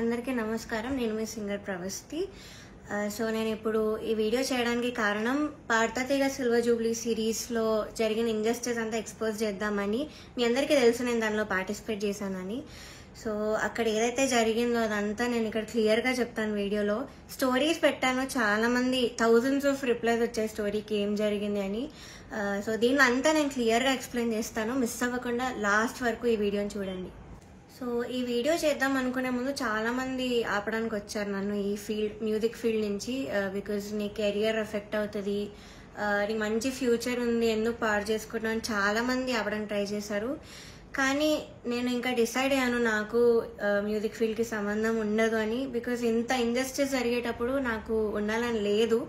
అందరికీ నమస్కారం. నేను మీ సింగర్ ప్రవస్తి. సో నేను ఇప్పుడు ఈ వీడియో చేయడానికి కారణం పార్థతీగ సిల్వర్ జూబ్లీ సిరీస్లో జరిగిన ఇంజస్టిస్ అంతా ఎక్స్పోజ్ చేద్దామని. మీ అందరికీ తెలుసు నేను దానిలో పార్టిసిపేట్ చేశానని. సో అక్కడ ఏదైతే జరిగిందో అదంతా నేను ఇక్కడ క్లియర్గా చెప్తాను వీడియోలో. స్టోరీస్ పెట్టాను, చాలా మంది థౌజండ్స్ ఆఫ్ రిప్లైస్ వచ్చాయి స్టోరీకి ఏం జరిగింది అని. సో దీన్ని అంతా నేను క్లియర్గా ఎక్స్ప్లెయిన్ చేస్తాను. మిస్ అవ్వకుండా లాస్ట్ వరకు ఈ వీడియోని చూడండి. సో ఈ వీడియో చేద్దాం అనుకునే ముందు చాలా మంది ఆపడానికి వచ్చారు నన్ను ఈ మ్యూజిక్ ఫీల్డ్ నుంచి. బికాజ్ నీ కెరియర్ ఎఫెక్ట్ అవుతుంది, నీ మంచి ఫ్యూచర్ ఉంది, ఎందుకు పాడు చేసుకుంటున్నావు అని చాలా మంది ఆపడానికి ట్రై చేశారు. కానీ నేను ఇంకా డిసైడ్ అయ్యాను నాకు మ్యూజిక్ ఫీల్డ్కి సంబంధం ఉండదు అని. బికాజ్ ఇంత ఇంజస్టిస్ జరిగేటప్పుడు నాకు ఉండాలని లేదు.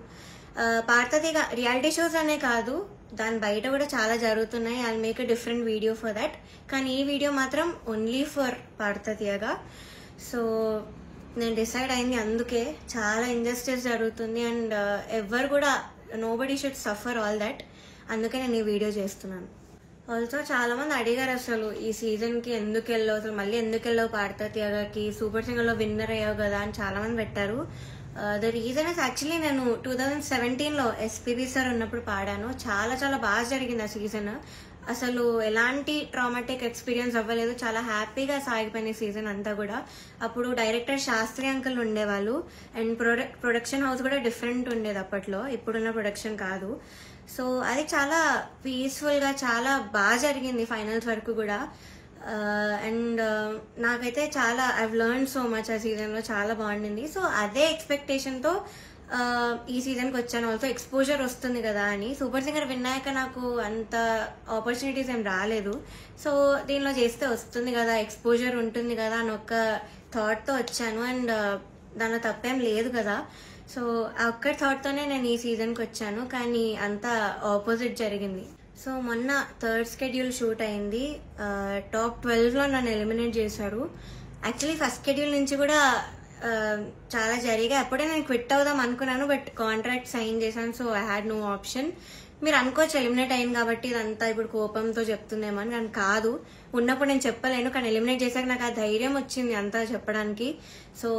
పార్థతీగ రియాలిటీ షోస్ అనే కాదు, దాని బయట కూడా చాలా జరుగుతున్నాయి. I make a different video for that. కానీ ఈ వీడియో మాత్రం ఓన్లీ ఫర్ పార్థతీగ. సో నేను డిసైడ్ అయింది అందుకే. చాలా ఇంజస్టిస్ జరుగుతుంది అండ్ ఎవరు కూడా nobody should suffer all that. అందుకే నేను ఈ వీడియో చేస్తున్నాను. ఆల్సో చాలా మంది అడిగారు అసలు ఈ సీజన్కి ఎందుకు వెళ్ళావు, అసలు మళ్ళీ ఎందుకు వెళ్ళావు పార్థతీగకి, సూపర్ సింగర్లో విన్నర్ అయ్యావు కదా అని చాలా మంది పెట్టారు. ద రీజన్ ఇస్ యాక్చువల్లీ నేను 2017లో ఎస్పీబీ సార్ ఉన్నప్పుడు పాడాను. చాలా చాలా బాగా జరిగింది ఆ సీజన్. అసలు ఎలాంటి ట్రామాటిక్ ఎక్స్పీరియన్స్ అవ్వలేదు, చాలా హ్యాపీగా సాగిపోయిన సీజన్ అంతా కూడా. అప్పుడు డైరెక్టర్ శాస్త్రి అంకుల్ ఉండేవాళ్ళు అండ్ ప్రొడక్షన్ హౌస్ కూడా డిఫరెంట్ ఉండేది అప్పట్లో, ఇప్పుడున్న ప్రొడక్షన్ కాదు. సో అది చాలా పీస్ఫుల్గా చాలా బాగా జరిగింది ఫైనల్స్ వరకు కూడా. అండ్ నాకైతే చాలా ఐవ్ లెర్న్ సో మచ్ ఆ సీజన్లో, చాలా బాగుండింది. సో అదే ఎక్స్పెక్టేషన్తో ఈ సీజన్కి వచ్చాను. ఆల్సో ఎక్స్పోజర్ వస్తుంది కదా అని. సూపర్ సింగర్ విన్నాక నాకు అంత ఆపర్చునిటీస్ ఏం రాలేదు. సో దీనిలో చేస్తే వస్తుంది కదా, ఎక్స్పోజర్ ఉంటుంది కదా అని ఒక థాట్తో వచ్చాను. అండ్ దానిలో తప్పేం లేదు కదా. సో ఆ ఒక్క థాట్తోనే నేను ఈ సీజన్కి వచ్చాను. కానీ అంతా ఆపోజిట్ జరిగింది. సో మొన్న థర్డ్ షెడ్యూల్ షూట్ అయింది. టాప్ 12లో నన్ను ఎలిమినేట్ చేశారు. యాక్చువల్లీ ఫస్ట్ షెడ్యూల్ నుంచి కూడా చాలా జరిగాయి. అప్పుడే నేను క్విట్ అవుదాం అనుకున్నాను, బట్ కాంట్రాక్ట్ సైన్ చేశాను. So I had no option. మీరు అనుకోవచ్చు ఎలిమినేట్ అయింది కాబట్టి ఇదంతా ఇప్పుడు కోపంతో చెప్తుందేమో అని. కానీ కాదు, ఉన్నప్పుడు నేను చెప్పలేను. కానీ ఎలిమినేట్ చేశాక నాకు ఆ ధైర్యం వచ్చింది అంతా చెప్పడానికి. సో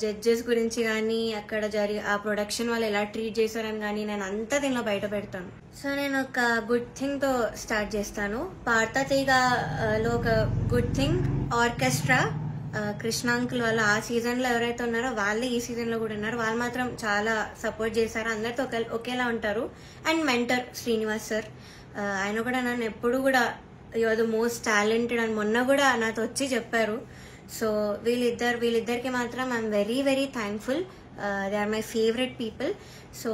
జడ్జెస్ గురించి కానీ అక్కడ ఆ ప్రొడక్షన్ వాళ్ళు ఎలా ట్రీట్ చేశారని కానీ నేను అంతా దీనిలో బయట పెడతాను. సో నేను ఒక గుడ్ థింగ్తో స్టార్ట్ చేస్తాను. పార్థతీగలో ఒక good thing, orchestra Krishna uncle వాళ్ళు ఆ సీజన్లో ఎవరైతే ఉన్నారో వాళ్ళే ఈ సీజన్లో కూడా ఉన్నారు. వాళ్ళు మాత్రం చాలా సపోర్ట్ చేశారు, అందరితో ఒకేలా ఉంటారు. అండ్ మెంటర్ శ్రీనివాస్ సార్, ఆయన కూడా నన్ను ఎప్పుడు కూడా you are the most talented అని మొన్న కూడా నాతో వచ్చి చెప్పారు. సో వీళ్ళిద్దరికి మాత్రం I'm very very thankful. They are my favourite people. So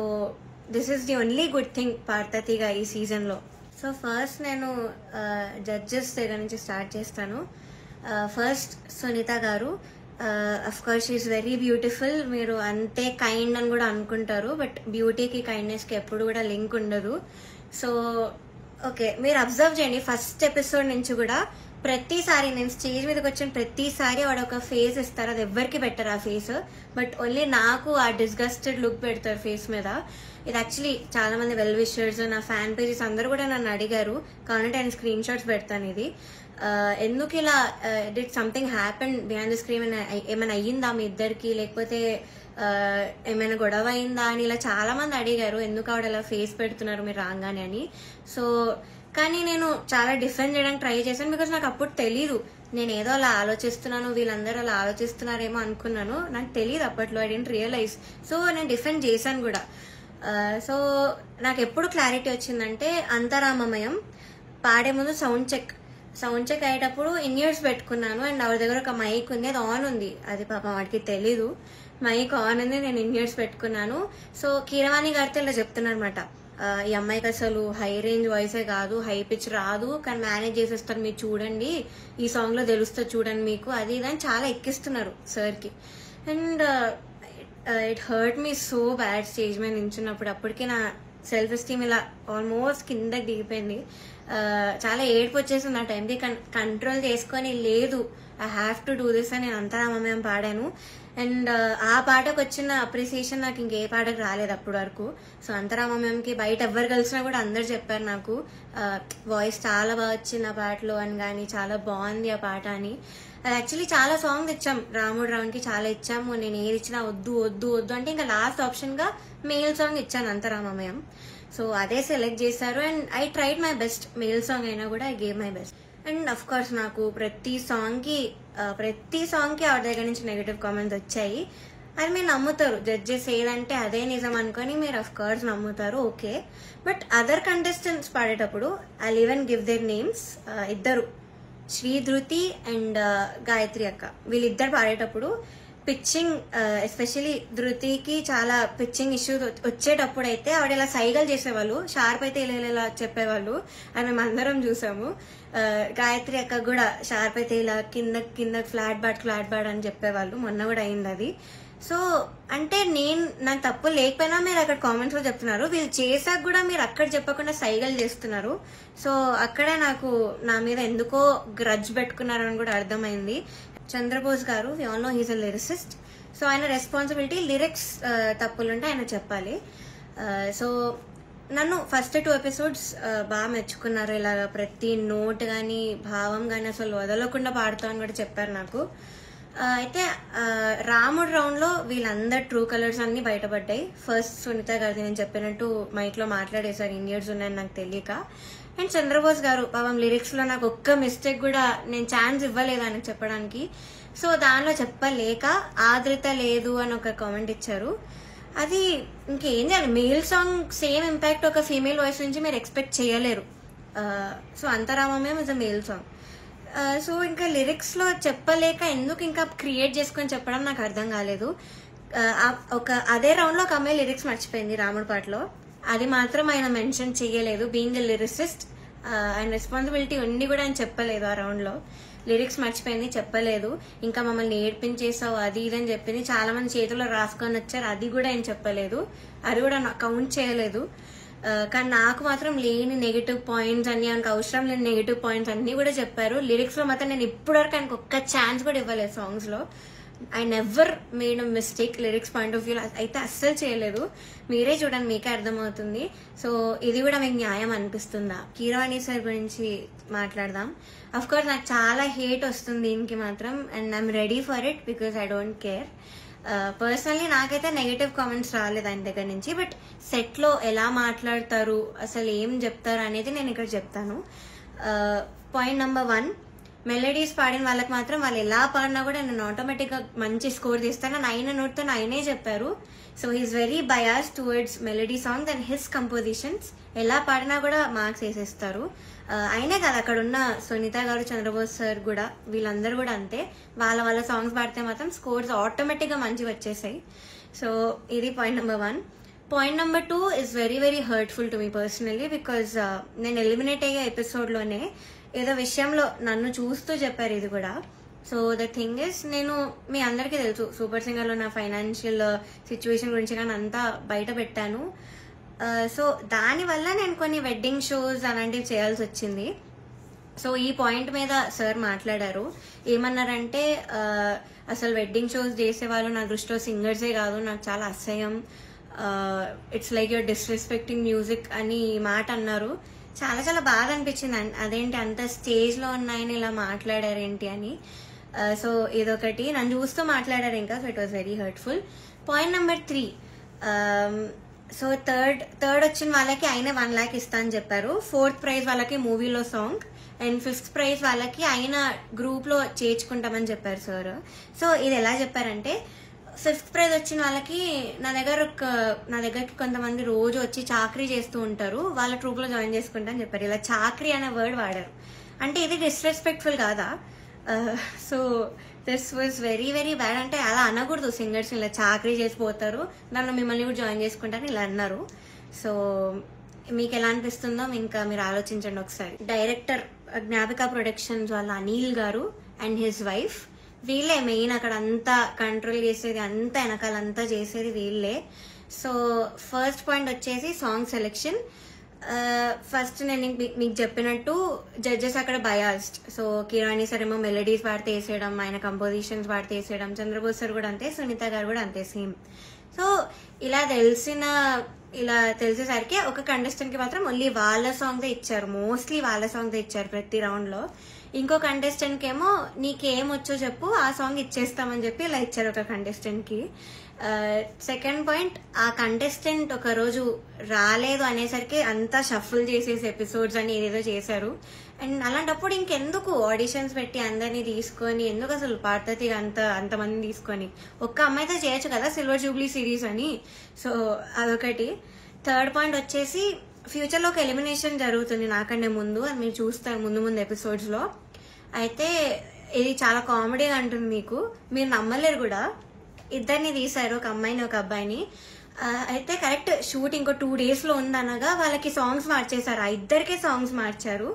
this is the only good thing పార్థతీగ ఈ సీజన్లో. సో ఫస్ట్ నేను జడ్జెస్ దగ్గర నుంచి స్టార్ట్ చేస్తాను. ఫస్ట్ సునీత గారు. Of course she is very beautiful. మీరు అంతే కైండ్ అని కూడా అనుకుంటారు, బట్ బ్యూటీకి కైండ్నెస్కి ఎప్పుడు కూడా లింక్ ఉండదు. సో ఓకే, మీరు అబ్జర్వ్ చేయండి ఫస్ట్ ఎపిసోడ్ నుంచి కూడా ప్రతిసారి నేను స్టేజ్ మీదకి వచ్చిన ప్రతిసారి వాడు ఒక ఫేస్ ఇస్తారు. అది ఎవ్వరికి పెట్టరు ఆ ఫేస్, బట్ ఓన్లీ నాకు ఆ డిస్గస్టెడ్ లుక్ పెడతారు ఫేస్ మీద. ఇది యాక్చువల్లీ చాలా మంది వెల్ విషర్స్, నా ఫ్యాన్ పేజెస్ అందరూ కూడా నన్ను అడిగారు. కాబట్టి నేను స్క్రీన్ షాట్స్ పెడతాను. ఇది ఎందుకు ఇలా did something happen behind the screen, ఏమైనా అయ్యిందా మీ ఇద్దరికి, లేకపోతే ఏమైనా గొడవ అయిందా అని ఇలా చాలా మంది అడిగారు. ఎందుకు ఆవిడ అలా ఫేస్ పెడుతున్నారు మీరు రాగానే అని. సో కానీ నేను చాలా డిఫెండ్ చేయడానికి ట్రై చేశాను. బికాస్ నాకు అప్పుడు తెలీదు, నేను ఏదో అలా ఆలోచిస్తున్నాను, వీళ్ళందరూ అలా ఆలోచిస్తున్నారేమో అనుకున్నాను. నాకు తెలియదు అప్పట్లో, ఐ డెంట్ రియలైజ్. సో నేను డిఫెండ్ చేశాను కూడా. సో నాకు ఎప్పుడు క్లారిటీ వచ్చిందంటే అంతరామమయం పాడే ముందు సౌండ్ చెక్ అయ్యేటప్పుడు ఇన్ ఇయర్స్ పెట్టుకున్నాను. అండ్ ఆవిడ దగ్గర ఒక మైక్ ఉంది, అది ఆన్ ఉంది. అది పాపం వాడికి తెలీదు, మైక్ ఆన్ ఉంది, నేను ఇన్ ఇయర్స్ పెట్టుకున్నాను. సో కీరవాణి గారితో ఇలా చెప్తున్నారు అనమాట, ఈ అమ్మాయికి అసలు హై రేంజ్ వాయిసే కాదు, హై పిచ్ రాదు, కానీ మేనేజ్ చేసేస్తారు, మీరు చూడండి, ఈ సాంగ్ లో తెలుస్తుంది చూడండి మీకు, అది ఇదని చాలా ఎక్కిస్తున్నారు సార్కి. And it hurt me so bad stage మీద నించున్నప్పుడు. అప్పటికే నా సెల్ఫ్ ఎస్టీమ్ ఇలా ఆల్మోస్ట్ కిందకి దిగిపోయింది. చాలా ఏడుపు వచ్చేసింది ఆ టైంకి. కంట్రోల్ చేసుకొని లేదు, I have to do this అని నేను అంతరామమయం పాడాను. అండ్ ఆ పాటకు వచ్చిన అప్రిసియేషన్ నాకు ఇంకే పాటకు రాలేదు అప్పటి వరకు. సో అంతరామమయంకి బయట ఎవరు కలిసినా కూడా అందరు చెప్పారు నాకు వాయిస్ చాలా బాగా వచ్చింది ఆ పాటలో అని, కానీ చాలా బాగుంది ఆ పాట అని. అది యాక్చువల్లీ చాలా సాంగ్స్ ఇచ్చాం, రాముడు రావునికి చాలా ఇచ్చాము. నేను ఏది ఇచ్చినా వద్దు వద్దు వద్దు అంటే ఇంకా లాస్ట్ ఆప్షన్ గా మేల్ సాంగ్ ఇచ్చాను, అంతరామమయం. సో అదే సెలెక్ట్ చేశారు and I tried my best. Male song అయినా కూడా I gave my best. And of course నాకు ప్రతి సాంగ్ కి ఆవిడ దగ్గర నుంచి నెగటివ్ కామెంట్స్ వచ్చాయి. అది మీరు నమ్ముతారు, జడ్జెస్ ఏదంటే అదే నిజం అనుకొని మీరు అఫ్ కోర్స్ నమ్ముతారు, ఓకే. బట్ అదర్ కంటెస్టెంట్స్ పాడేటప్పుడు I even give their names. ఇద్దరు, శ్రీధృతి అండ్ గాయత్రి అక్క, వీళ్ళిద్దరు పాడేటప్పుడు పిచ్చింగ్, ఎస్పెషలీ ధృతికి చాలా పిచ్చింగ్ ఇష్యూ వచ్చేటప్పుడు అయితే ఆవిడ ఇలా సైగలు చేసేవాళ్ళు, షార్ప్ అయితే ఇలా చెప్పేవాళ్ళు, అని మేము అందరం చూసాము. గాయత్రి అక్క కూడా షార్ప్ అయితే ఇలా కింద ఫ్లాట్ బాడ్ అని చెప్పేవాళ్ళు, మొన్న కూడా అయింది అది. సో అంటే నాకు తప్పు లేకపోయినా మీరు అక్కడ కామెంట్స్ లో చెప్తున్నారు, వీళ్ళు చేసాక కూడా మీరు అక్కడ చెప్పకుండా సైగలు చేస్తున్నారు. సో అక్కడ నాకు నా మీద ఎందుకో గ్రడ్జ్ పెట్టుకున్నారని కూడా అర్థమైంది. Chandrabose garu, we all know he's a lyricist. So ఆయన రెస్పాన్సిబిలిటీ, లిరిక్స్ తప్పులుంటే ఆయన చెప్పాలి. సో నన్ను ఫస్ట్ 2 ఎపిసోడ్స్ బాగా మెచ్చుకున్నారు. ఇలాగ ప్రతి నోట్ కానీ భావం కానీ అసలు వదలకుండా పాడుతామని కూడా చెప్పారు నాకు. అయితే రాముడు రౌండ్ లో వీళ్ళందరు ట్రూ కలర్స్ అన్ని బయటపడ్డాయి. ఫస్ట్ సునీత గారిది నేను చెప్పినట్టు మైక్ లో మాట్లాడేశారు, ఇన్ ఇయర్స్ ఉన్నాయని నాకు తెలియక. అండ్ చంద్రబోస్ గారు పాపం లిరిక్స్ లో నాకు ఒక్క మిస్టేక్ కూడా నేను ఛాన్స్ ఇవ్వలేదు ఆయనకు చెప్పడానికి. సో దానిలో చెప్పలేక ఆదృత లేదు అని ఒక కామెంట్ ఇచ్చారు. అది ఇంకేం చేయాలి, మేల్ సాంగ్ సేమ్ ఇంపాక్ట్ ఒక ఫీమేల్ వాయిస్ నుంచి మీరు ఎక్స్పెక్ట్ చేయలేరు. సో అంతరామమే is a male song. So ఇంకా లిరిక్స్ లో చెప్పలేక ఎందుకు ఇంకా క్రియేట్ చేసుకొని చెప్పడం నాకు అర్థం కాలేదు. అదే రౌండ్ లో ఒక అమ్మాయి లిరిక్స్ మర్చిపోయింది రాముడి పాటలో, అది మాత్రం ఆయన మెన్షన్ చేయలేదు. బీయింగ్ ఎ లిరిసిస్ట్ ఆయన రెస్పాన్సిబిలిటీ ఉండి కూడా ఆయన చెప్పలేదు. ఆ రౌండ్ లో లిరిక్స్ మర్చిపోయింది, చెప్పలేదు. ఇంకా మమ్మల్ని ఏడ్పించేసావు అది ఇదని చెప్పింది, చాలా మంది చేతుల్లో రాసుకొని వచ్చారు, అది కూడా ఆయన చెప్పలేదు, అది కూడా కౌంట్ చేయలేదు. కానీ నాకు మాత్రం లేని నెగిటివ్ పాయింట్స్ అన్ని, ఆయనకు అవసరం లేని నెగిటివ్ పాయింట్స్ అన్ని కూడా చెప్పారు. లిరిక్స్ లో మాత్రం నేను ఇప్పటివరకు ఆయనకు ఒక్క ఛాన్స్ కూడా ఇవ్వలేదు సాంగ్స్ లో. I never made a mistake lyrics point of వ్యూలో అయితే అస్సలు చేయలేదు. మీరే చూడండి, మీకే అర్థమవుతుంది. సో ఇది కూడా మీకు న్యాయం అనిపిస్తుందా? కీరవాణి సార్ గురించి మాట్లాడదాం. అఫ్ కోర్స్ నాకు చాలా హేట్ వస్తుంది దీనికి మాత్రం, and I'm ready for it because I don't care. Personally నాకైతే నెగటివ్ కామెంట్స్ రాలేదు ఆయన దగ్గర నుంచి. బట్ సెట్ లో ఎలా మాట్లాడతారు, అసలు ఏం చెప్తారు అనేది నేను ఇక్కడ చెప్తాను. పాయింట్ నెంబర్ 1, మెలడీస్ పాడిన వాళ్ళకి మాత్రం వాళ్ళు ఎలా పాడినా కూడా నేను ఆటోమేటిక్ గా మంచి స్కోర్ తీస్తాను అని ఆయన నోట్తో ఆయనే చెప్పారు. So he's very bias towards melody songs and his compositions. ఎలా పాడినా కూడా మార్క్స్ వేసేస్తారు. అయినే కాదు, అక్కడ ఉన్న సునీత గారు, చంద్రబోస్ సార్ కూడా, వీళ్ళందరూ కూడా అంతే. వాళ్ళ సాంగ్స్ పాడితే మాత్రం స్కోర్స్ ఆటోమేటిక్ గా మంచిగా వచ్చేసాయి. సో ఇది point number 1. Point number 2 is very very hurtful to me personally because నేను ఎలిమినేట్ అయ్యే ఎపిసోడ్ లోనే ఏదో విషయంలో నన్ను చూస్తూ చెప్పారు ఇది కూడా. సో ద థింగ్ ఇస్, నేను మీ అందరికీ తెలుసు సూపర్ సింగర్ లో నా ఫైనాన్షియల్ సిచ్యువేషన్ గురించి కానీ అంతా బయట పెట్టాను. సో దానివల్ల నేను కొన్ని వెడ్డింగ్ షోస్ అలాంటివి చేయాల్సి వచ్చింది. సో ఈ పాయింట్ మీద సార్ మాట్లాడారు. ఏమన్నారంటే అసలు వెడ్డింగ్ షోస్ చేసేవాళ్ళు నా దృష్టిలో సింగర్సే కాదు, నాకు చాలా అసహ్యం, it's like your disrespecting music అని మాట అన్నారు. చాలా చాలా బాధ అనిపించింది, అదేంటి అంత స్టేజ్ లో ఉన్నాయని ఇలా మాట్లాడారేంటి అని. సో ఇదొకటి నన్ను చూస్తూ మాట్లాడారు ఇంకా. So it was very hurtful. Point number 3, so third వచ్చిన వాళ్ళకి ఆయన 1 lakh ఇస్తా అని చెప్పారు. 4th ప్రైజ్ వాళ్ళకి మూవీలో సాంగ్, అండ్ 5th ప్రైజ్ వాళ్ళకి ఆయన గ్రూప్ లో చేర్చుకుంటామని చెప్పారు సార్. సో ఇది ఎలా చెప్పారంటే, 5th ప్రైజ్ వచ్చిన వాళ్ళకి నా దగ్గరకి కొంతమంది రోజు వచ్చి చాకరీ చేస్తూ ఉంటారు, వాళ్ళ ట్రూప్ లో జాయిన్ చేసుకుంటా అని చెప్పారు. ఇలా చాకరీ అనే వర్డ్ వాడారు. అంటే ఇది డిస్రెస్పెక్ట్ఫుల్ కాదా? So this was very very bad. అంటే అలా అనకూడదు, సింగర్స్ ఇలా చాకరీ చేసిపోతారు, దానిలో మిమ్మల్ని కూడా జాయిన్ చేసుకుంటారని ఇలా అన్నారు. సో మీకు ఎలా అనిపిస్తుందో ఇంకా మీరు ఆలోచించండి ఒకసారి. డైరెక్టర్ జ్ఞాపిక ప్రొడక్షన్స్ వాళ్ళ అనిల్ గారు అండ్ హిజ్ వైఫ్, వీళ్ళే మెయిన్ అక్కడ అంతా కంట్రోల్ చేసేది, అంతా వెనకాలంతా చేసేది వీళ్ళే. సో ఫస్ట్ పాయింట్ వచ్చేసి సాంగ్ సెలెక్షన్. ఫస్ట్ నేను మీకు చెప్పినట్టు జడ్జెస్ అక్కడ బయాస్డ్. సో కిరాణి సార్ ఏమో మెలడీస్ పాడితే వేసేయడం, ఆయన కంపోజిషన్స్ పాడితే వేసేయడం, చంద్రబోస్ సార్ కూడా అంతే, సునీత గారు కూడా అంతే సేమ్. సో ఇలా తెలిసేసరికి ఒక కంటెస్టెంట్ కి మాత్రం ఓన్లీ వాళ్ళ సాంగ్స్ ఇచ్చారు, మోస్ట్లీ వాళ్ళ సాంగ్స్ ఇచ్చారు ప్రతి రౌండ్ లో. ఇంకో కంటెస్టెంట్కి ఏమో నీకేం వచ్చో చెప్పు ఆ సాంగ్ ఇచ్చేస్తామని చెప్పి ఇలా ఇచ్చారు ఒక కంటెస్టెంట్కి. సెకండ్ పాయింట్, ఆ కంటెస్టెంట్ ఒక రోజు రాలేదు అనేసరికి అంతా షఫుల్ చేసేసి ఎపిసోడ్స్ అని ఏదేదో చేశారు. అండ్ అలాంటప్పుడు ఇంకెందుకు ఆడిషన్స్ పెట్టి అందరినీ తీసుకొని, ఎందుకు అసలు పార్థతిగా అంతమందిని తీసుకొని ఒక్క అమ్మాయితో చేయొచ్చు కదా సిల్వర్ జూబ్లీ సిరీస్ అని. సో అదొకటి. థర్డ్ పాయింట్ వచ్చేసి ఫ్యూచర్లో ఒక ఎలిమినేషన్ జరుగుతుంది నాకంటే ముందు, అది మీరు చూస్తారు ముందు ముందు ఎపిసోడ్స్లో. అయితే ఇది చాలా కామెడీగా అంటుంది మీకు, మీరు నమ్మలేరు కూడా. ఇద్దరిని తీశారు, ఒక అమ్మాయిని ఒక అబ్బాయిని. అయితే కరెక్ట్ షూట్ ఇంకో 2 daysలో ఉందనగా వాళ్ళకి సాంగ్స్ మార్చేశారు, ఆ ఇద్దరికే సాంగ్స్ మార్చారు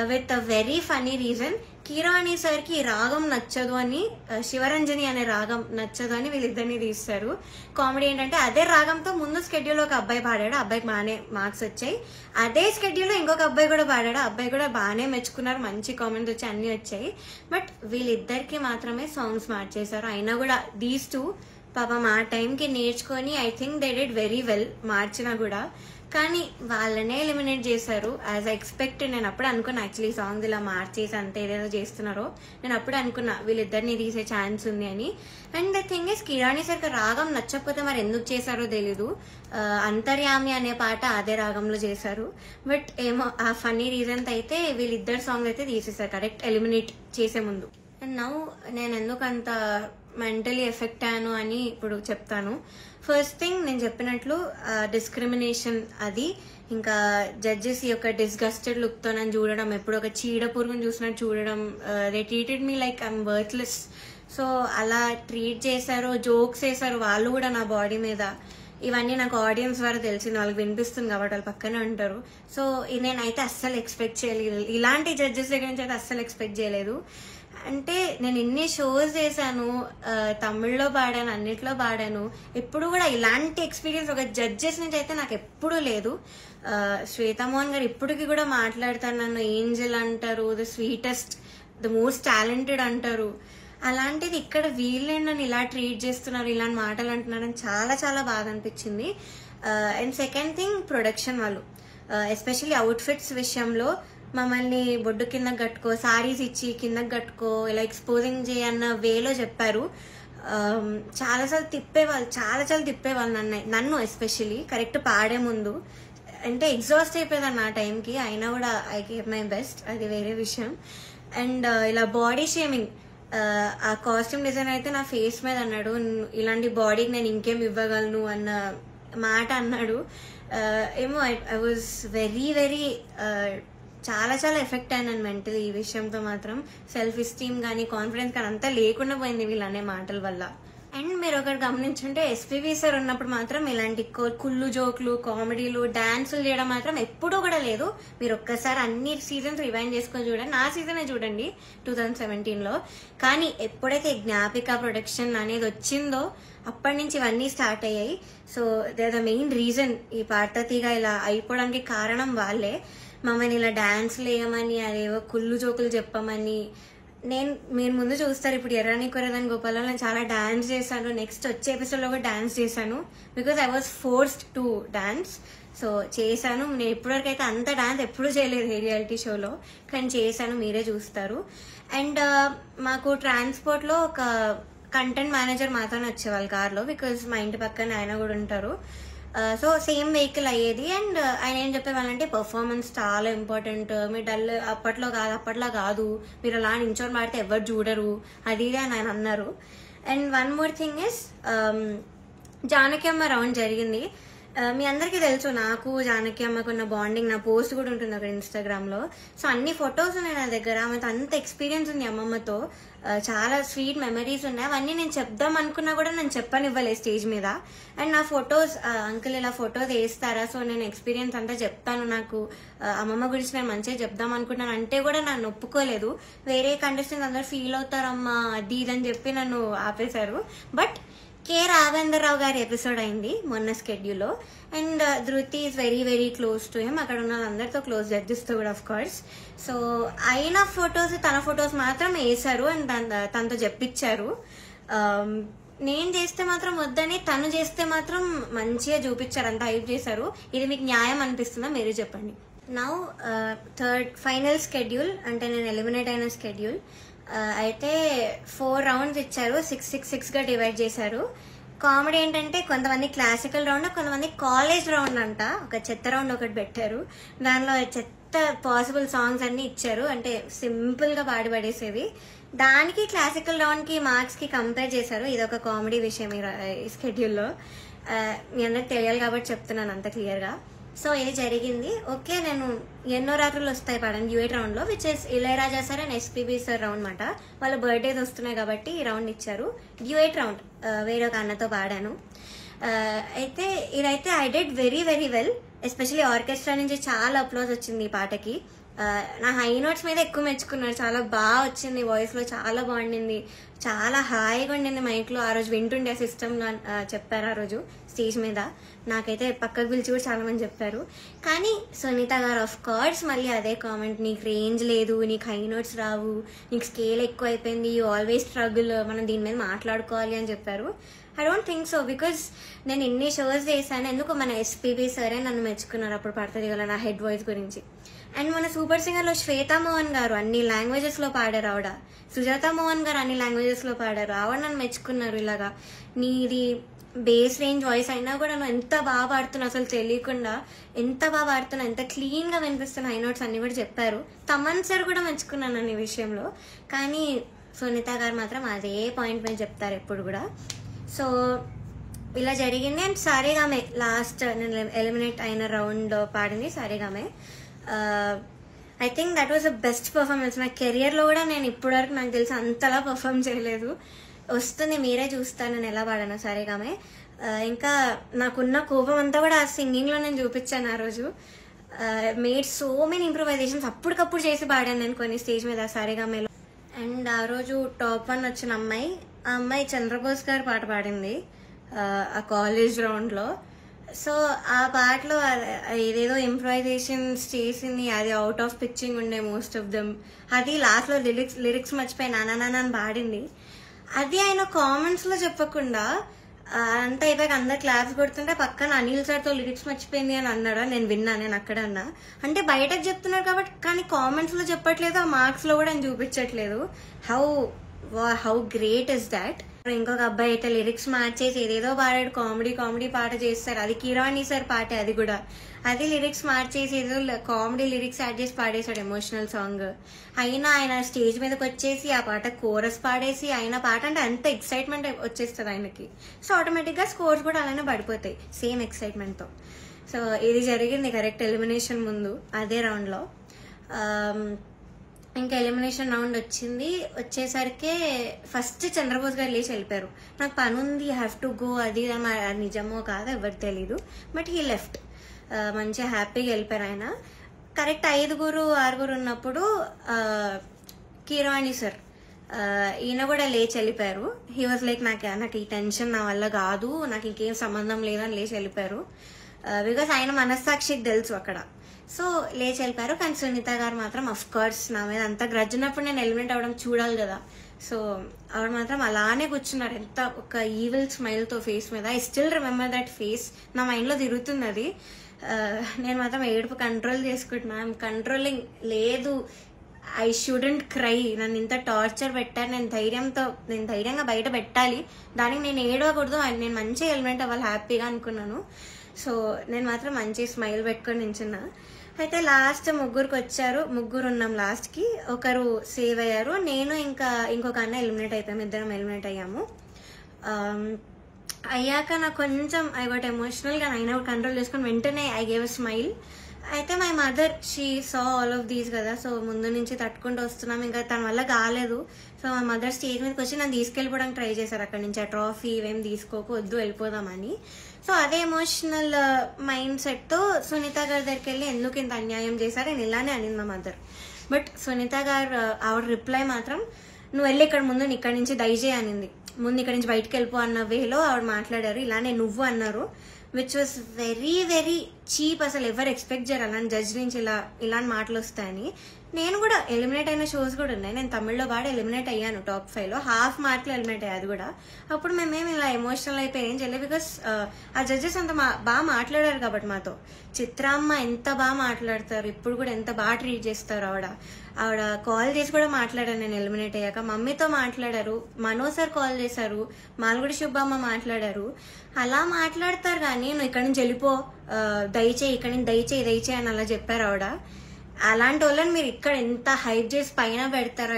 with a very funny reason. Keeravani సార్కి రాగం నచ్చదు అని, శివరంజని అనే రాగం నచ్చదు అని వీళ్ళిద్దరిని తీస్తారు. కామెడీ ఏంటంటే అదే రాగంతో ముందు స్కెడ్యూల్లో ఒక అబ్బాయి పాడాడు, అబ్బాయికి బాగానే మార్క్స్ వచ్చాయి. అదే స్కెడ్యూల్లో ఇంకొక అబ్బాయి కూడా పాడాడు, అబ్బాయి కూడా బాగానే మెచ్చుకున్నారు, మంచి కామెంట్స్ వచ్చి అన్ని వచ్చాయి. బట్ వీళ్ళిద్దరికి మాత్రమే సాంగ్స్ మార్చేశారు. అయినా కూడా దీస్ టూ పాపం ఆ టైంకి నేర్చుకొని I think they did very well మార్చినా కూడా. కానీ వాళ్ళనే ఎలిమినేట్ చేశారు యాజ్ ఐ ఎక్స్పెక్టెడ్. నేను అప్పుడు అనుకున్నా యాక్చువల్లీ సాంగ్స్ ఇలా మార్చేసి అంత ఏదేదో చేస్తున్నారో, నేను అప్పుడు అనుకున్నా వీళ్ళిద్దరిని తీసే ఛాన్స్ ఉంది అని. అండ్ ద థింగ్ ఇస్ కిరాణి సార్కి రాగం నచ్చకపోతే మరి ఎందుకు చేశారో తెలీదు. అంతర్యామి అనే పాట అదే రాగంలో చేశారు. బట్ ఏమో ఆ ఫన్నీ రీజన్తో అయితే వీళ్ళిద్దరు సాంగ్స్ అయితే తీసేశారు కరెక్ట్ ఎలిమినేట్ చేసే ముందు. అండ్ నౌ నేను ఎందుకు అంత మెంటలీ ఎఫెక్ట్ అయ్యాను అని ఇప్పుడు చెప్తాను. ఫస్ట్ థింగ్, నేను చెప్పినట్లు డిస్క్రిమినేషన్ అది, ఇంకా జడ్జెస్ యొక్క డిస్గస్టెడ్ లుక్తో నన్ను చూడడం, ఎప్పుడు ఒక చీడ పురుగుని చూసినట్టు చూడడం. They treated me like I'm worthless. So అలా ట్రీట్ చేశారు, జోక్స్ వేశారు వాళ్ళు కూడా నా బాడీ మీద. ఇవన్నీ నాకు ఆడియన్స్ ద్వారా తెలిసింది, వాళ్ళకి వినిపిస్తుంది కాబట్టి వాళ్ళు పక్కనే ఉంటారు. సో నేనైతే అస్సలు ఎక్స్పెక్ట్ చేయలేదు, ఇలాంటి జడ్జెస్ దగ్గర నుంచి అయితే అస్సలు ఎక్స్పెక్ట్ చేయలేదు. అంటే నేను ఇన్ని షోస్ చేశాను, తమిళ్లో పాడాను, అన్నిట్లో పాడాను, ఎప్పుడు కూడా ఇలాంటి ఎక్స్పీరియన్స్ ఒక జడ్జెస్ నుంచి అయితే నాకు ఎప్పుడూ లేదు. శ్వేతామోహన్ గారు ఇప్పటికి కూడా మాట్లాడతారు, నన్ను ఏంజల్ అంటారు, the sweetest, the most talented అంటారు. అలాంటిది ఇక్కడ వీళ్ళే నన్ను ఇలా ట్రీట్ చేస్తున్నారు, ఇలాంటి మాటలు అంటున్నారని చాలా చాలా బాగా అనిపించింది. అండ్ సెకండ్ థింగ్, ప్రొడక్షన్ వాళ్ళు ఎస్పెషల్లీ అవుట్ఫిట్స్ విషయంలో మమ్మల్ని బొడ్డు కిందకి కట్టుకో, సారీస్ ఇచ్చి కిందకి కట్టుకో, ఇలా ఎక్స్పోజింగ్ చేయన్న వేలో చెప్పారు. చాలాసార్లు తిప్పేవాళ్ళు, చాలా తిప్పేవాళ్ళు నన్ను ఎస్పెషల్లీ కరెక్ట్ పాడే ముందు. అంటే ఎగ్జాస్ట్ అయిపోయేదాన్ని ఆ టైంకి, అయినా కూడా ఐ గేవ్ మై బెస్ట్, అది వేరే విషయం. అండ్ ఇలా బాడీ షేమింగ్, ఆ కాస్ట్యూమ్ డిజైనర్ అయితే నా ఫేస్ మీద అన్నాడు, ఇలాంటి బాడీకి నేను ఇంకేం ఇవ్వగలను అన్న మాట అన్నాడు. ఏమో ఐ వాజ్ వెరీ చాలా ఎఫెక్ట్ అయినాను మెంటలీ ఈ విషయంతో మాత్రం. సెల్ఫ్ ఎస్టీమ్ కానీ కాన్ఫిడెన్స్ కానీ అంతా లేకుండా పోయింది వీళ్ళనే మాటల వల్ల. అండ్ మీరు ఒకటి గమనించుంటే ఎస్పీబీ సార్ ఉన్నప్పుడు మాత్రం ఇలాంటి కుళ్ళు జోకులు, కామెడీలు, డాన్సులు చేయడం మాత్రం ఎప్పుడూ కూడా లేదు. మీరు ఒక్కసారి అన్ని సీజన్స్ రివైండ్ చేసుకొని చూడండి, నా సీజనే చూడండి 2017లో. కానీ ఎప్పుడైతే జ్ఞాపిక ప్రొడక్షన్ అనేది వచ్చిందో అప్పటి నుంచి ఇవన్నీ స్టార్ట్ అయ్యాయి. So they are the main reason ఈ పార్థతిగా ఇలా అయిపోవడానికి కారణం వాళ్ళే. మమ్మల్ని ఇలా డాన్స్లు వేయమని, అదేవో కుళ్ళు జోకులు చెప్పమని. మీరు ముందు చూస్తారు ఇప్పుడు ఎర్రని కొరదని గోపాలలో నేను చాలా డాన్స్ చేశాను, నెక్స్ట్ వచ్చే ఎపిసోడ్లో కూడా డాన్స్ చేశాను, because I was forced to dance. So చేశాను. నేను ఇప్పటివరకు అయితే అంత డాన్స్ ఎప్పుడూ చేయలేదు ఏ రియాలిటీ షోలో, కానీ చేశాను, మీరే చూస్తారు. అండ్ మాకు ట్రాన్స్పోర్ట్లో ఒక కంటెంట్ మేనేజర్ మాత్రమే వచ్చేవాళ్ళు కార్లో, బికాజ్ మా ఇంటి పక్కన ఆయన కూడా ఉంటారు. సో సేమ్ వెహికల్ అయ్యేది. అండ్ ఆయన ఏం చెప్పేవాళ్ళంటే పర్ఫార్మెన్స్ చాలా ఇంపార్టెంట్, మీరు డల్ అప్పట్లో కాదు, మీరు అలా నించోని పాడితే ఎవరు చూడరు, అది అని ఆయన అన్నారు. And one more thing is, Janaki అమ్మ రౌండ్ జరిగింది. మీ అందరికీ తెలుసు నాకు జానకి అమ్మకున్న బాండింగ్, నా పోస్ట్ కూడా ఉంటుంది అక్కడ ఇన్స్టాగ్రామ్లో. సో అన్ని ఫొటోస్ ఉన్నాయి నా దగ్గర, ఆమెతో అంత ఎక్స్పీరియన్స్ ఉంది అమ్మమ్మతో, చాలా స్వీట్ మెమరీస్ ఉన్నాయి. అవన్నీ నేను చెప్దాం అనుకున్నా కూడా నేను చెప్పనివ్వలేదు స్టేజ్ మీద. అండ్ నా ఫొటోస్, అంకుల్ ఇలా ఫొటోస్ వేస్తారా, సో నేను ఎక్స్పీరియన్స్ అంతా చెప్తాను, నాకు అమ్మమ్మ గురించి నేను మంచిగా చెప్దాం అనుకుంటున్నాను అంటే కూడా నన్ను ఒప్పుకోలేదు. వేరే కంటెస్టెంట్స్ అందరూ ఫీల్ అవుతారమ్మా అది ఇదని చెప్పి నన్ను ఆపేశారు. బట్ కే రాఘవేంద్రరావు గారి ఎపిసోడ్ అయింది మొన్న స్కెడ్యూల్లో. అండ్ ధృతి is very close to him, అక్కడ ఉన్న వాళ్ళందరితో క్లోజ్, జడ్జెస్తో కూడా ఆఫ్ కోర్స్. సో అయిన ఫొటోస్, తన ఫొటోస్ మాత్రం వేశారు అండ్ తనతో చెప్పించారు. నేను చేస్తే మాత్రం వద్దని, తను చేస్తే మాత్రం మంచిగా చూపించారు, అంత హైప్ చేశారు. ఇది మీకు న్యాయం అనిపిస్తుందా మీరే చెప్పండి. నౌ థర్డ్ ఫైనల్ స్కెడ్యూల్, అంటే నేను ఎలిమినేట్ అయిన స్కెడ్యూల్. అయితే 4 రౌండ్స్ ఇచ్చారు, 6 డివైడ్ చేశారు. కామెడీ ఏంటంటే కొంతమంది క్లాసికల్ రౌండ్, కొంతమంది కాలేజ్ రౌండ్ అంట. ఒక చెత్త రౌండ్ ఒకటి పెట్టారు, దానిలో చెత్త పాసిబుల్ సాంగ్స్ అన్ని ఇచ్చారు, అంటే సింపుల్ గా పాడి పడేసేవి. దానికి క్లాసికల్ రౌండ్ కి మార్క్స్ కి కంపేర్ చేశారు. ఇది ఒక కామెడీ విషయం ఈ స్కెడ్యూల్లో. మీ అందరికి తెలియాలి కాబట్టి చెప్తున్నాను అంత క్లియర్ గా. సో ఇది జరిగింది. ఓకే, నేను ఎన్నో రాత్రులు వస్తాయి పాడాను డ్యూయట్ రౌండ్ లో, which is Ilaiyaraaja sir and SPB sir round మాట. వాళ్ళ బర్త్డేస్ వస్తున్నాయి కాబట్టి ఈ రౌండ్ ఇచ్చారు. డ్యూయట్ రౌండ్ వేరే ఒక అన్నతో పాడాను. అయితే ఇదైతే I did very very well. Especially orchestra నుంచి చాలా అప్లోజ్ వచ్చింది ఈ పాటకి. నా హై నోట్స్ మీద ఎక్కువ మెచ్చుకున్నారు, చాలా బాగా వచ్చింది, వాయిస్ లో చాలా బాగుండింది, చాలా హాయిగా ఉండింది. మైక్ లో ఆ రోజు వింటుండే సిస్టమ్ లో చెప్పారు ఆ రోజు స్టేజ్ మీద. నాకైతే పక్కకు పిలిచి కూడా చాలా మంది చెప్పారు. కానీ సునీత గారు ఆఫ్ కోర్స్ మళ్ళీ అదే కామెంట్, నీకు రేంజ్ లేదు, నీకు హై నోట్స్ రావు, నీకు స్కేల్ ఎక్కువ అయిపోయింది, యూ ఆల్వేస్ స్ట్రగుల్, మనం దీని మీద మాట్లాడుకోవాలి అని చెప్పారు. I don't think so, because నేను ఎన్ని షోస్ చేశాను, ఎందుకు మన ఎస్పీబీ సరే నన్ను మెచ్చుకున్నారు అప్పుడు పడుతుంది కదా నా హెడ్ వాయిస్ గురించి. అండ్ మన సూపర్ సింగర్ లో శ్వేతా మోహన్ గారు అన్ని లాంగ్వేజెస్ లో పాడారు. ఆవిడ సుజాత మోహన్ గారు అన్ని లాంగ్వేజెస్ లో పాడారు. ఆవిడ నన్ను మెచ్చుకున్నారు. ఇలాగా నీది బేస్ రేంజ్ వాయిస్ అయినా కూడా నువ్వు ఎంత బాగా పాడుతున్నావు, అసలు తెలియకుండా ఎంత బాగా పాడుతున్నావు, ఎంత క్లీన్ గా వినిపిస్తున్న హై నోట్స్ అన్ని కూడా చెప్పారు. తమన్ సార్ కూడా మెచ్చుకున్నాను అన్ని విషయంలో. కానీ సునీత గారు మాత్రం అదే పాయింట్ మీద చెప్తారు ఎప్పుడు కూడా. సో ఇలా జరిగింది. అండ్ సారేగామే లాస్ట్ నేను ఎలిమినేట్ అయిన రౌండ్ పాడింది సారేగామే. I think that was the best performance. నా కెరియర్ లో కూడా నేను ఇప్పటివరకు నాకు తెలిసి అంతలా పర్ఫార్మ్ చేయలేదు. వస్తుంది, మీరే చూస్తాను నేను ఎలా పాడాను సారేగామే. ఇంకా నాకున్న కోపం అంతా కూడా ఆ సింగింగ్ లో నేను చూపించాను ఆ రోజు. మేడ్ సో మెనీ ఇంప్రూవైజేషన్స్ అప్పటికప్పుడు చేసి పాడాను నేను కొన్ని స్టేజ్ మీద సారేగామేలో. అండ్ ఆ రోజు టాప్ 1 వచ్చిన అమ్మాయి, ఆ అమ్మాయి చంద్రబోస్ గారు పాట పాడింది ఆ కాలేజ్ రౌండ్ లో. సో ఆ పాటలో ఏదేదో ఇంప్రూవైజేషన్స్ చేసింది, అది అవుట్ ఆఫ్ పిచ్చింగ్ ఉండే మోస్ట్ ఆఫ్ దెమ్. అది లాస్ట్ లో లిరిక్స్ మర్చిపోయి నానా అని పాడింది. అది ఆయన కామెంట్స్ లో చెప్పకుండా అంతా అయిపోయాక అందరు క్లాప్స్ కొడుతుంటే పక్కన అనిల్ సార్ తో లిరిక్స్ మర్చిపోయింది అని అన్నాడు. నేను విన్నా, నేను అక్కడ అన్నా. అంటే బయటకు చెప్తున్నారు కాబట్టి, కానీ కామెంట్స్ లో చెప్పట్లేదు, ఆ మార్క్స్ లో కూడా ఆయన చూపించట్లేదు. How great is that. ఇంకొక అబ్బాయి అయితే లిరిక్స్ మార్చేసి ఏదేదో పాడాడు, కామెడీ పాట చేస్తారు. అది కిరాణి సార్ పాటే, అది కూడా అది లిరిక్స్ మార్చేసి ఏదో కామెడీ లిరిక్స్ యాడ్ చేసి పాడేశాడు ఎమోషనల్ సాంగ్. అయినా ఆయన స్టేజ్ మీదకి వచ్చేసి ఆ పాట కోరస్ పాడేసి, ఆయన పాట అంటే అంత ఎక్సైట్మెంట్ వచ్చేస్తుంది ఆయనకి. సో ఆటోమేటిక్ గా స్కోర్స్ కూడా అలానే పడిపోతాయి సేమ్ ఎక్సైట్మెంట్ తో. సో ఇది జరిగింది కరెక్ట్ ఎలిమినేషన్ ముందు అదే రౌండ్ లో. ఇంకా ఎలిమినేషన్ రౌండ్ వచ్చేసరికి ఫస్ట్ చంద్రబోస్ గారు లేచి వెళ్ళిపోయారు. నాకు పని ఉంది, హ్యావ్ టు గో, అది నిజమో కాదో ఎవరికి తెలీదు, బట్ హీ లెఫ్ట్. మంచిగా హ్యాపీగా వెళ్ళిపోయారు ఆయన. కరెక్ట్ 5-6 ఉన్నప్పుడు కిరాణి సార్ ఈయన కూడా లేచి వెళ్ళిపోయారు. హీ వాజ్ లైక్ నాకు ఈ టెన్షన్ నా వల్ల కాదు, నాకు ఇంకేం సంబంధం లేదని లేచి వెళ్ళిపోయారు. బికాస్ ఆయన మనస్సాక్షికి తెలుసు అక్కడ. సో లేచి వెళ్ళిపోయారు. కానీ సునీత గారు మాత్రం అఫ్ కోర్స్ నా మీద అంత గ్రడ్జ్ ఉన్నప్పుడు నేను ఎలిమినేట్ అవ్వడం చూడాలి కదా. సో ఆవిడ మాత్రం అలానే కూర్చున్నారు, ఎంత ఒక ఈవిల్ స్మైల్ తో ఫేస్ మీద. I still remember that face, నా మైండ్ లో తిరుగుతుంది అది. నేను మాత్రం ఏడుపు కంట్రోల్ చేసుకుంటున్నా. ఐఎమ్ కంట్రోలింగ్ లేదు, ఐ షుడెంట్ క్రై. నన్ను ఇంత టార్చర్ పెట్టారు, నేను ధైర్యంగా బయట పెట్టాలి, దానికి నేను ఏడవకూడదు, నేను మంచిగా ఎలిమినేట్ అవ్వాలి హ్యాపీగా అనుకున్నాను. సో నేను మాత్రం మంచి స్మైల్ పెట్టుకొని నించున్నా. అయితే లాస్ట్ ముగ్గురు ఉన్నాం లాస్ట్ కి. ఒకరు సేవ్ అయ్యారు, నేను ఇంకా ఇంకొక అన్న ఎలిమినేట్ అయిపోయాము, ఇద్దరం ఎలిమినేట్ అయ్యాము. అయ్యాక నాకు కొంచెం ఐ గాట్ ఎమోషనల్ గా, అయినా కంట్రోల్ చేసుకుని వెంటనే ఐ గేవ్ అ స్మైల్. అయితే my mother she saw all of these కదా, సో ముందు నుంచి తట్టుకుంటూ వస్తున్నాం, ఇంకా తన వల్ల కాలేదు. సో మా మదర్ స్టేజ్ మీదకి వచ్చి నన్ను తీసుకెళ్ళిపోవడానికి ట్రై చేశారు అక్కడి నుంచి. ఆ ట్రాఫీ ఇవేం తీసుకోకు, వద్దు వెళ్ళిపోదామని. సో అదే ఎమోషనల్ మైండ్ సెట్ తో సునీత గారి దగ్గరికి వెళ్ళి ఎందుకు ఇంత అన్యాయం చేశారు నేను ఇలానే అనింది మా మదర్. బట్ సునీత గారు ఆవిడ రిప్లై మాత్రం, నువ్వు వెళ్ళి ఇక్కడ ముందు ఇక్కడి నుంచి దయచేయి అనింది. ముందు ఇక్కడి నుంచి బయటకు వెళ్ళిపో అన్న వేలో ఆవిడ మాట్లాడారు. ఇలానే నువ్వు అన్నారు, which was very very cheap, అసలు ఎవరు ఎక్స్పెక్ట్ చేయరు అలాంటి జడ్జ్ నుంచి ఇలాంటి మాటలు వస్తాయని. నేను కూడా ఎలిమినేట్ అయిన షోస్ కూడా ఉన్నాయి. నేను తమిళ్లో పాడి ఎలిమినేట్ అయ్యాను టాప్ 5లో, హాఫ్ మార్క్లో ఎలిమినేట్ అయ్యాది కూడా. అప్పుడు మేమేమి ఇలా ఎమోషనల్ అయిపోయి ఏం చేయలేదు, బికాస్ ఆ జడ్జెస్ అంత బాగా మాట్లాడారు కాబట్టి మాతో. చిత్రామ్మ ఎంత బాగా మాట్లాడతారు, ఇప్పుడు కూడా ఎంత బాగా ట్రీట్ చేస్తారు. ఆవిడ కాల్ చేసి కూడా మాట్లాడాను నేను ఎలిమినేట్ అయ్యాక. మమ్మీతో మాట్లాడారు, మనో సార్ కాల్ చేశారు, మాల్గుడి శుభమ్మ మాట్లాడారు. అలా మాట్లాడతారు కానీ నువ్వు ఇక్కడి నుంచి వెళ్ళిపో, దయచేయి ఇక్కడి నుంచి దయచేయి అని అలా చెప్పారు ఆవిడ. అలాంటి వాళ్ళని మీరు ఇక్కడ ఎంత హైప్ చేసి పైన పెడతారు.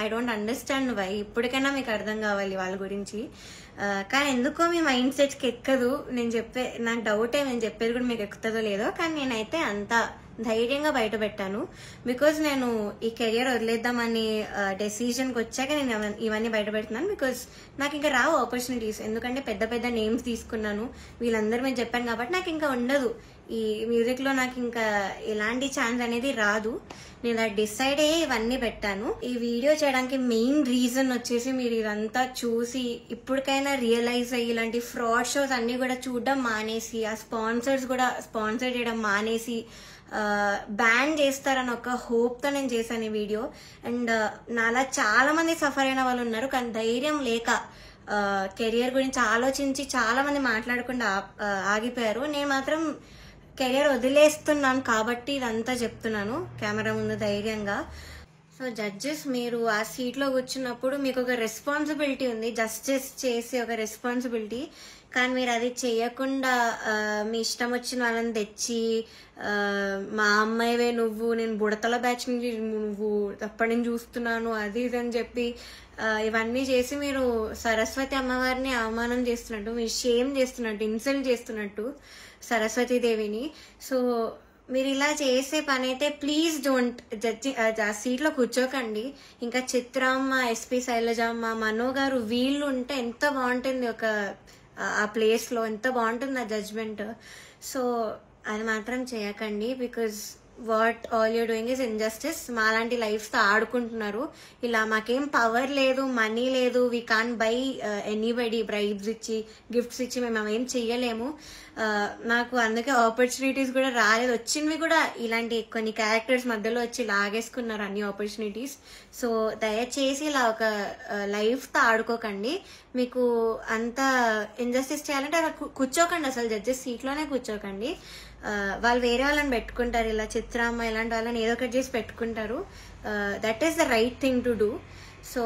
I don't understand why. ఇప్పటికైనా మీకు అర్థం కావాలి వాళ్ళ గురించి. కానీ ఎందుకో మీ మైండ్ సెట్స్కి ఎక్కదు. నాకు డౌటే, నేను చెప్పేది కూడా మీకు ఎక్కుతుందో లేదో. కానీ నేనైతే అంత ధైర్యంగా బయట పెట్టాను, బికాజ్ నేను ఈ కెరియర్ వదిలేద్దామని డెసిషన్కి వచ్చాక నేను ఇవన్నీ బయట పెడుతున్నాను. బికాజ్ నాకు ఇంకా రావు ఆపర్చునిటీస్, ఎందుకంటే పెద్ద పెద్ద నేమ్స్ తీసుకున్నాను, వీళ్ళందరూ మీద చెప్పాను కాబట్టి నాకు ఇంకా ఉండదు. ఈ మ్యూజిక్లో నాకు ఇంకా ఎలాంటి ఛాన్స్ అనేది రాదు. నేను అది డిసైడ్ అయ్యి ఇవన్నీ పెట్టాను. ఈ వీడియో చేయడానికి మెయిన్ రీజన్ వచ్చేసి మీరు ఇదంతా చూసి ఇప్పటికైనా రియలైజ్ అయ్యి ఇలాంటి ఫ్రాడ్ షోస్ అన్ని కూడా చూడడం మానేసి, ఆ స్పాన్సర్స్ కూడా స్పాన్సర్ చేయడం మానేసి బ్యాన్ చేస్తారని ఒక హోప్తో నేను చేశాను ఈ వీడియో. అండ్ నాలా చాలా మంది సఫర్ అయిన వాళ్ళు ఉన్నారు, కానీ ధైర్యం లేక కెరియర్ గురించి ఆలోచించి చాలా మంది మాట్లాడకుండా ఆగిపోయారు. నేను మాత్రం కెరియర్ వదిలేస్తున్నాను కాబట్టి ఇదంతా చెప్తున్నాను కెమెరా ముందు ధైర్యంగా. సో జడ్జెస్, మీరు ఆ సీట్లో కూర్చున్నప్పుడు మీకు ఒక రెస్పాన్సిబిలిటీ ఉంది, జస్టిస్ చేసే ఒక రెస్పాన్సిబిలిటీ. కానీ మీరు అది చేయకుండా మీ ఇష్టం వచ్చిన వాళ్ళని తెచ్చి మా అమ్మాయివే నువ్వు, నేను బుడతల బ్యాచ్ నుంచి నువ్వు అప్పటి నుంచి చూస్తున్నాను అది ఇది అని చెప్పి ఇవన్నీ చేసి మీరు సరస్వతి అమ్మవారిని అవమానం చేస్తున్నట్టు, మీరు షేమ్ చేస్తున్నట్టు, ఇన్సల్ట్ చేస్తున్నట్టు సరస్వతీదేవిని. సో మీరు ఇలా చేసే పని అయితే ప్లీజ్ డోంట్. ఆ సీట్లో కూర్చోకండి. ఇంకా చిత్రమ్మ, ఎస్పీ శైలజమ్మ, మనో గారు వీళ్ళు ఉంటే ఎంత బాగుంటుంది, ఆ ప్లేస్లో ఎంత బాగుంటుంది ఆ జడ్జ్మెంట్. సో అది మాత్రం చేయకండి, because what all you're doing is injustice. మాలాంటి లైఫ్తో ఆడుకుంటున్నారు. ఇలా మాకేం పవర్ లేదు, మనీ లేదు, we can't buy anybody, bribes ఇచ్చి గిఫ్ట్స్ ఇచ్చి మేము అవేం చెయ్యలేము. నాకు అందుకే ఆపర్చునిటీస్ కూడా రాలేదు. వచ్చినవి కూడా ఇలాంటి కొన్ని క్యారెక్టర్స్ మధ్యలో వచ్చి లాగేసుకున్నారు అన్ని ఆపర్చునిటీస్. సో దయచేసి ఇలా ఒక లైఫ్తో ఆడుకోకండి. మీకు అంత ఇన్జస్టిస్ చేయాలంటే అలా కూర్చోకండి, అసలు జడ్జెస్ సీట్లోనే కూర్చోకండి. వాళ్ళు వేరే వాళ్ళని పెట్టుకుంటారు, ఇలా చిత్రమ్మ ఇలాంటి వాళ్ళని ఏదో ఒకటి చేసి పెట్టుకుంటారు. That is the right thing to do. So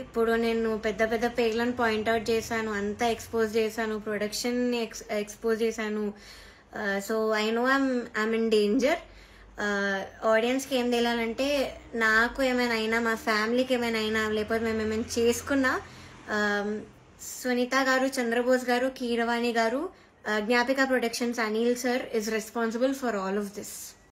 ఇప్పుడు నేను పెద్ద పెద్ద పేర్లను పాయింట్అవుట్ చేశాను, అంతా ఎక్స్పోజ్ చేశాను, ప్రొడక్షన్ని ఎక్స్పోజ్ చేశాను. So I know I'm in danger. ఆడియన్స్కి ఏం తెలియాలంటే, నాకు ఏమైనా అయినా, మా ఫ్యామిలీకి ఏమైనా అయినా, లేకపోతే మేము ఏమైనా చేసుకున్నా, సునీత గారు, Chandrabose garu, Keeravani garu, Gnapika productions, Anil sir is responsible for all of this.